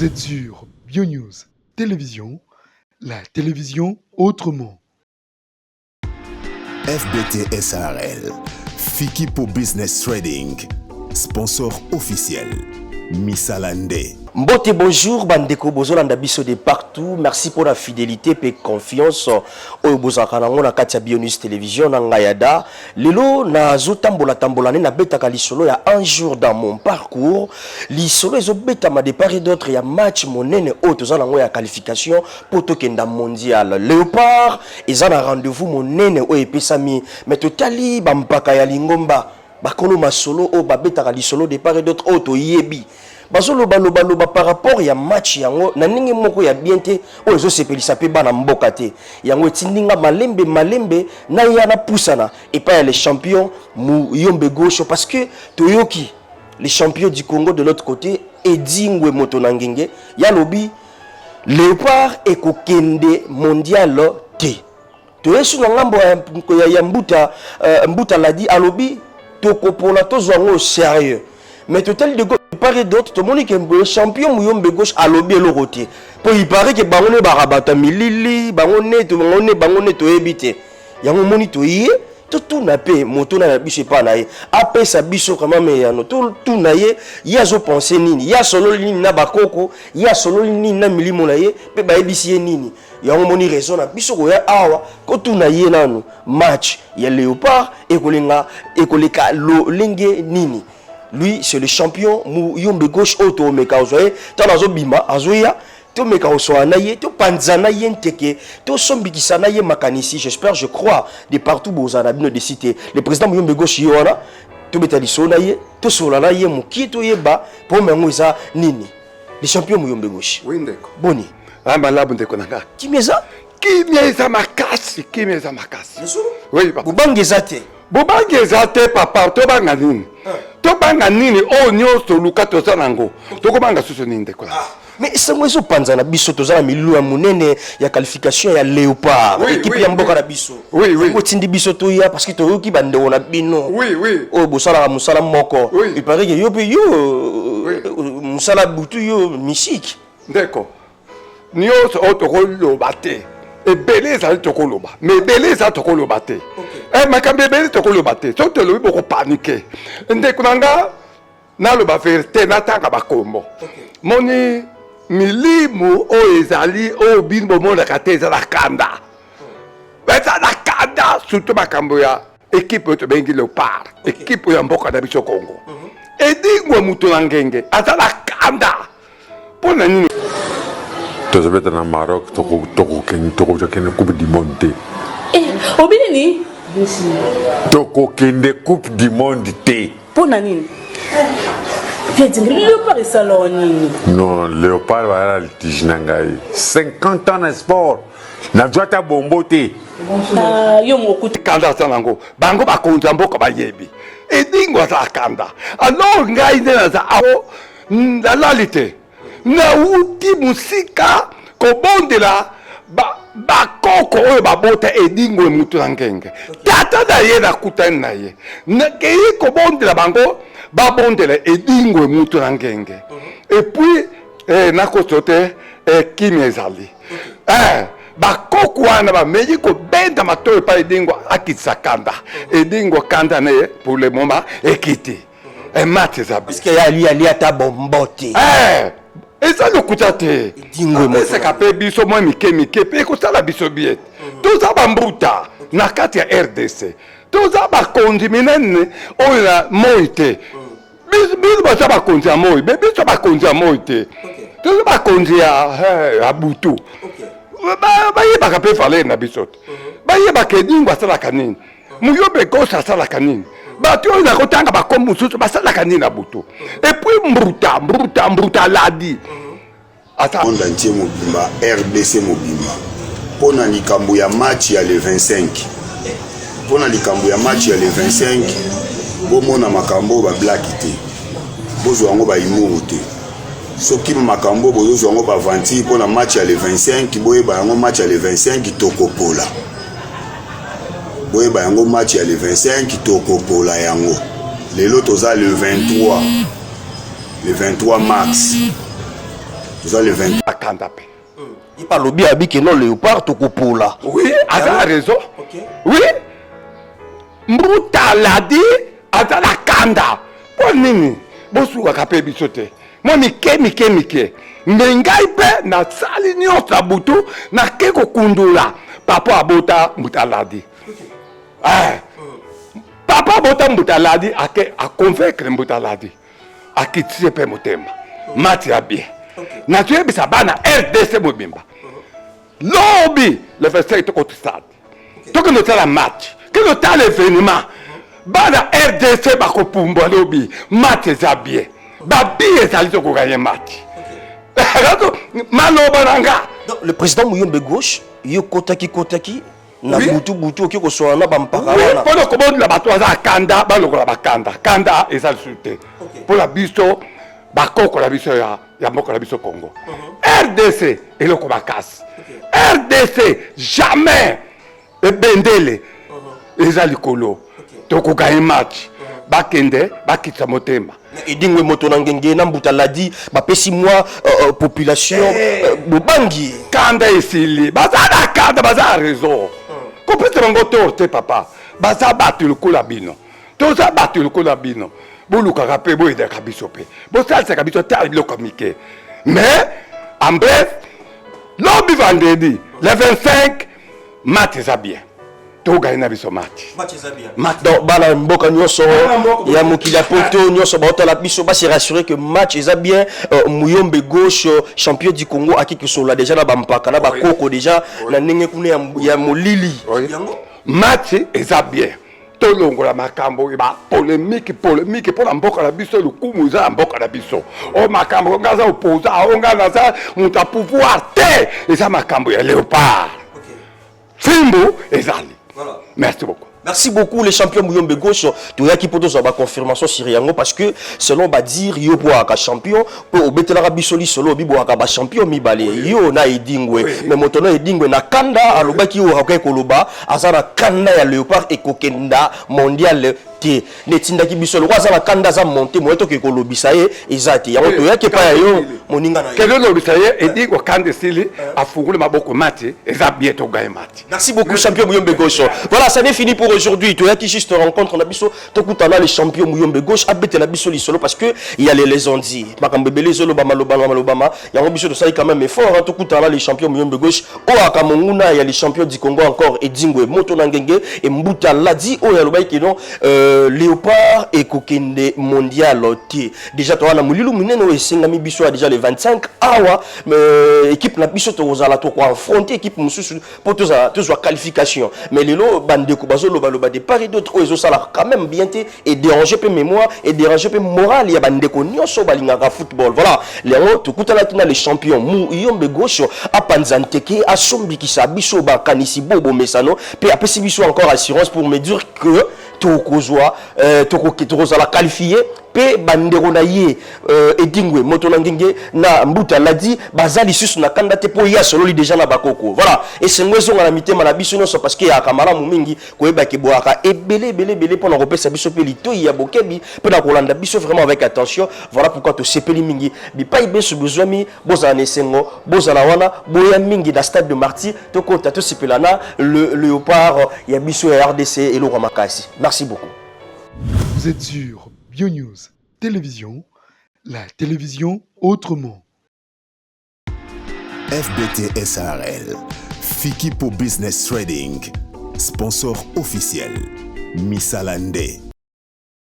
Vous êtes sur BioNews Télévision, la télévision autrement. FBT SARL, Fikipo Business Trading, sponsor officiel, Missalande. Mbote bonjour, bandeko bozolanda biso de partout. Merci pour la fidélité et confiance. Oyo bozaka nango na kati ya BioNews Télévision na ngayada. Lelo na zotambola tambola na betaka lisolo ya un jour dans mon parcours. Lisolo ezo betama de part et d'autre ya match monene oyo toza nango ya qualification pour tokenda mondial. Léopard eza na rendez-vous monene oyo epesami mais totali bampaka ya lingomba. Bakolo masolo oyo babetaka lisolo de part et d'autre oyo toyebi. Bazolo baloba par rapport ya match yango na ningi moko ya bien te o ezo sepelisa pe bana mboka te yango etindinga malembe na yana pusana et pas les champions Muyombe gauche parce que toyoki les champions du Congo de l'autre côté Edingwe Motonangenge ya lobi Léopard et kokende mondial te toyesu na ngambo ya mbuta ladi alobi tokopona tozwango sérieux mais total de part et d'autre tout le monde qui est champion Muyombe gauche à lobby le côté pour il paraît que bangone barabata milili bangone to ebité yango moni to yé tout na pe moto na biso pa na ye apé sa biso quand même ya no tout na ye ya zo penser nini ya solo nini na bakoko ya solo nini na milimo na ye pe ba ebisi nini yango moni raison na biso ko ya awa ko tout na ye nanu match ya Léopard et koleka lo lenge nini. Lui, c'est le champion Muyombe gauche auto meka ozoye tanazo bima azoya to meka osoanaye to panzanaye nteke to sombikisanaye makanisi j'espère je crois de partout bozana bino de cité le président Muyombe gauche yona to betali sonaye to solanaye mukito yeba po mengo isa nini le champion Muyombe gauche oui ndeko boni malabu ndeko nanga kimeza makasi oui bubangeza te bubangeza te papa to banga nini to banga nini o nyoso luka to sanango to ko banga suso nini ndeko mais ça moi zo panzana biso to zana milu ya munene ya qualification ya Léopard équipe ya mboka na biso ko tindi biso to ya parce que to yoki bande ona bino o bosala musala moko il paraît que yo musala butu yo musique ndeko nyoso o to ko lobate et beleza to ko loba mais beleza to ko lobate makambe beleza to ko lobate so to lobi boko paniquer ndeko nanga na loba vérité natanga bakombo moni milimu o ezali o binbo mona kateza la kanda beta la kanda surtout makambo ya équipe to bengi Léopard équipe ya mboka na biso Congo edingwe mutu na ngenge ata la kanda pona nini tozobeta na Maroc tokokende coupe du monde obinini tokokende coupe du monde te pona nini Léopard et Saloni. Non, Léopard va aller à 50 ans de sport. Na joata bombote. Yo mokuta kanda sanango. Bango ba konza mboka ba yebi. Edingwa sa kanda. Alors ngai nena za awo la lalité. Na uti musika ko bondela ba koko oyo ba bota edingwe mutu ngenge. Tata da ye na kutana na ye. Na kei ko bondela bango babondela edingwe mutu na ngenge et puis nakosote kimi ezali bakoko wana bameyi kobenda matoyo pa edingwa akitisa kanda edingwa kanda ne pour le moment ekiti match ezabi parce que ali ata bombote eza lokuta te eseka pe biso mwa mike pe ekosala biso biete toza bambuta na kati ya RDC toza bakonzi minene oyo na moi te biso baza bakonzi ya moi biso bakonzi ya moi te toza bakonzi ya butu bayebaka mpe valeur na biso te bayebaka edingwa asalaka nini Muyombe gauche asalaka nini bato oyo nakotanga bakombo mosusu basalaka nini na butu epuis mbruta ladi monde entier mobimba RDC mobimba mpona likambo ya match ya le 25 mpona likambo ya match ya le 25 bomona makambo bablaki te bozwa yango baimuru te soki makambo bozozwa yango bavanti mpona match ya le 25 boyeba yango match ya le 25 tokopola boyeba yango match ya le 25 tokopola yango lelo toza le 23 mars toza le 20 akanda pe Il parle bien à que non léopard to kopola. oui aza na raison OK. oui mbutaladi aza na kanda mpo nini bosukaka mpe biso te mwa mike me ngai mpe nasali nyonso na butu nake kokundula papa abota mbutaladi papa abota mbutaladi ake aconvaincre mbutaladi akitisi mpe motema mati ya bien natoyebisa bana RDC mobimba lobi le 25 tokoti stade tokende otala match kende otala événement bana RDC bakopumbwa lobi match eza bien babi ezali tokoganye match maloba na nga Le président Mouyombe gauche, yo kotaki na butu oki kosoa na bampaka wana. mpona kobondela bato aza kanda balokola bakanda kanda eza lisusu te mpona biso bakoko na biso ya mboka na biso Congo RDC eloko makasi RDC jamais ebendele eza likolo tokoganye match bakende bakitisa motema Edingwe moto na ngenge na mbutaladi bapesi mwa population bobangi kanda esili baza na kanda baza raison kopesa bango tort te papa baza bato lokola bino toza bato lokola bino bolukaka mpe boyedaka biso mpe bosalisaka biso te biloko mike mais en bref lobi vendredi le 25 match eza bien toganye na biso match donc bana mboka nyonso ya mokili ya poto nyonso baotala biso basi rassurer que match eza bien Mouyombe gauche champion du Congo akikosola déjà na bampaka na bakoko déjà na ndenge kuna ya molili match eza bien tolongola makambo ba polémique mpona mboka na biso lukumu eza na mboka na biso o makambo nga aza opposa onga naza moto ya pouvoir te eza makambo ya léopard fimbu ezali. Voilà. Merci beaucoup. Merci beaucoup les champions Mouyombe gauche. Tu as qui peut nous avoir confirmation sur Yango parce que selon Badir yo boaka champion pour obetela bisoli solo biboaka ba champion mibale yo na edingwe mais motono edingwe na kanda alobaki yo akay koloba azana kanda ya léopard et kokenda mondial te netinda ki bisolo azana kanda za monter moto ke kolobisa ye ezati yango to yake pa yo moninga na yo kelo lobisa ye edingwe kanda stili afungule maboko mati eza bien to gagne mati. Merci beaucoup champion Mouyombe gauche. Voilà, ça n'est fini pour aujourd'hui. Tu as qui juste rencontre na biso to kutana les champions Mouyombe gauche abete la biso lisolo parce que il y a les ont dit makambebele zolo ba malobama yango biso to sali quand même effort to kutana les champions Mouyombe gauche o akamonguna il y a les champions du Congo encore Edingwe moto na ngenge et mbuta ladi o ya lobai kino léopard et kokende mondial té déjà to na mulilu muneno esengami biso déjà les 25 awa équipe na biso to ozala to ko affronter équipe mususu pour tous qualification mais lelo bandeko bazolo baloba de part et d'autre ils ont ça quand même bien et déranger peu mémoire et déranger peu moral il y a bandeko nyonso balingaka football voilà lelo to kutala tuna les champions Mouyombe gauche a panzanteke a sombi ki sa biso ba kanisi bobo mesano pe apesi biso encore assurance pour me dire que tokozwa tokozala qualifié pe bandeko na ye edingwe moto na ngenge na mbuta ladi bazali susu na kanda te po ya solo li déjà na bakoko voilà et c'est ngwezo na mitema na biso nyonso parce que ya kamala mumingi koyeba ke boaka ebele pona kopesa biso pe litoyi ya bokebi pe na kolanda biso vraiment avec attention voilà pourquoi to sepeli mingi bi pa ibeso bezwami bozala nesengo bozala wana boya mingi na stade de Marty to kota to sepelana le léopard ya biso ya RDC et le Makasi. Merci beaucoup. Vous êtes sur BioNews Télévision, la télévision autrement. FBT SARL, Fiki pour Business Trading, sponsor officiel, Missalande.